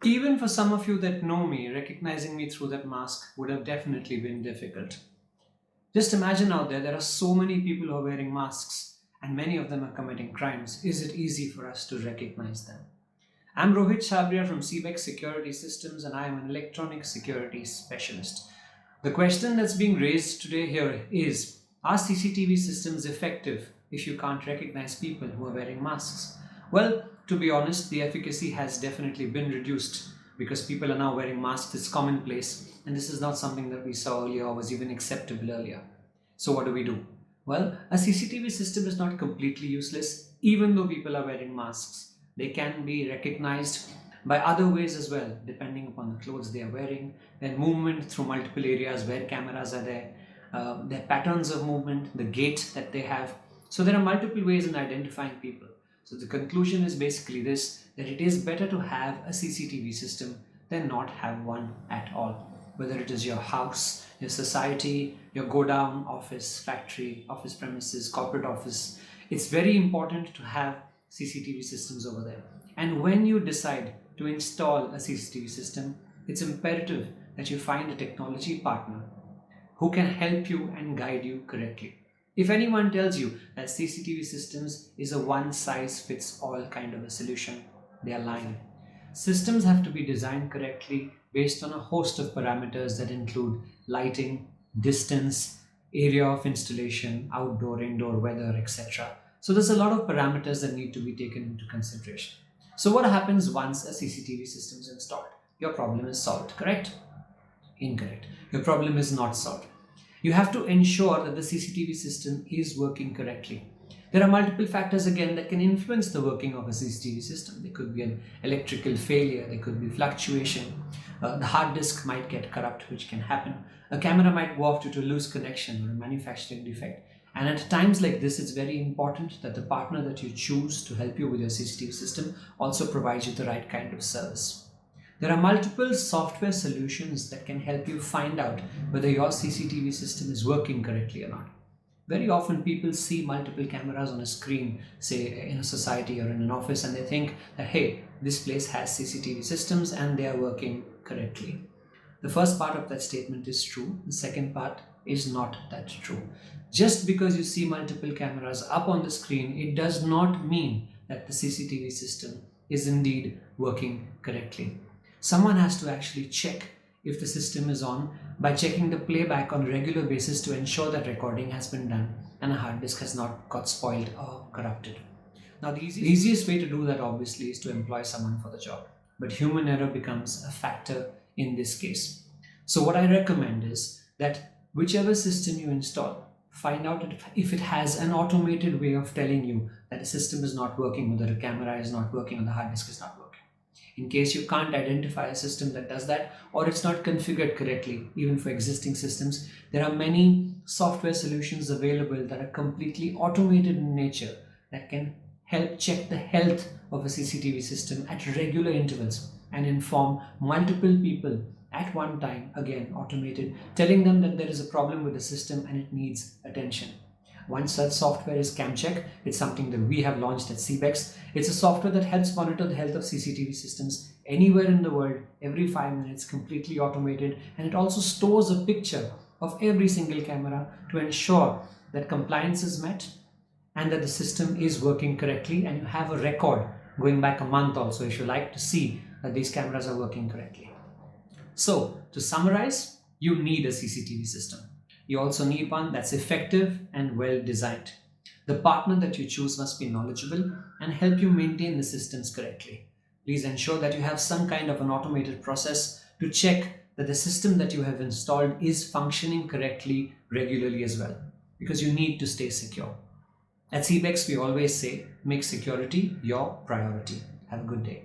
Even for some of you that know me, recognizing me through that mask would have definitely been difficult. Just imagine out there are so many people who are wearing masks and many of them are committing crimes. Is it easy for us to recognize them? I'm Rohit Sabria from CBEX Security Systems and I am an electronic security specialist. The question that's being raised today here is, are CCTV systems effective if you can't recognize people who are wearing masks? Well, to be honest, the efficacy has definitely been reduced because people are now wearing masks. It's commonplace, and this is not something that we saw earlier or was even acceptable earlier. So, what do? Well, a CCTV system is not completely useless, even though people are wearing masks. They can be recognized by other ways as well, depending upon the clothes they are wearing, their movement through multiple areas where cameras are there, their patterns of movement, the gait that they have. So, there are multiple ways in identifying people. So the conclusion is basically this, that it is better to have a CCTV system than not have one at all. Whether it is your house, your society, your go down, office, factory, office premises, corporate office, it's very important to have CCTV systems over there. And when you decide to install a CCTV system, it's imperative that you find a technology partner who can help you and guide you correctly. If anyone tells you that CCTV systems is a one-size-fits-all kind of a solution, they are lying. Systems have to be designed correctly based on a host of parameters that include lighting, distance, area of installation, outdoor, indoor, weather, etc. So there's a lot of parameters that need to be taken into consideration. So what happens once a CCTV system is installed? Your problem is solved, correct? Incorrect. Your problem is not solved. You have to ensure that the CCTV system is working correctly. There are multiple factors again that can influence the working of a CCTV system. There could be an electrical failure, there could be fluctuation, the hard disk might get corrupt, which can happen. A camera might go off due to loose connection or a manufacturing defect. And at times like this, it's very important that the partner that you choose to help you with your CCTV system also provides you the right kind of service. There are multiple software solutions that can help you find out whether your CCTV system is working correctly or not. Very often people see multiple cameras on a screen, say in a society or in an office, and they think that, hey, this place has CCTV systems and they are working correctly. The first part of that statement is true. The second part is not that true. Just because you see multiple cameras up on the screen, it does not mean that the CCTV system is indeed working correctly. Someone has to actually check if the system is on by checking the playback on a regular basis to ensure that recording has been done and a hard disk has not got spoiled or corrupted. Now, the easiest way to do that obviously is to employ someone for the job, but human error becomes a factor in this case. So what I recommend is that whichever system you install, find out if it has an automated way of telling you that a system is not working, whether a camera is not working or the hard disk is not working. In case you can't identify a system that does that, or it's not configured correctly, even for existing systems, there are many software solutions available that are completely automated in nature that can help check the health of a CCTV system at regular intervals and inform multiple people at one time, again automated, telling them that there is a problem with the system and it needs attention. One such software is CamCheck. It's something that we have launched at CBEX. It's a software that helps monitor the health of CCTV systems anywhere in the world, every 5 minutes, completely automated. And it also stores a picture of every single camera to ensure that compliance is met and that the system is working correctly. And you have a record going back a month also if you like to see that these cameras are working correctly. So to summarize, you need a CCTV system. You also need one that's effective and well designed. The partner that you choose must be knowledgeable and help you maintain the systems correctly. Please ensure that you have some kind of an automated process to check that the system that you have installed is functioning correctly regularly as well, because you need to stay secure. At CBEX, we always say, make security your priority. Have a good day.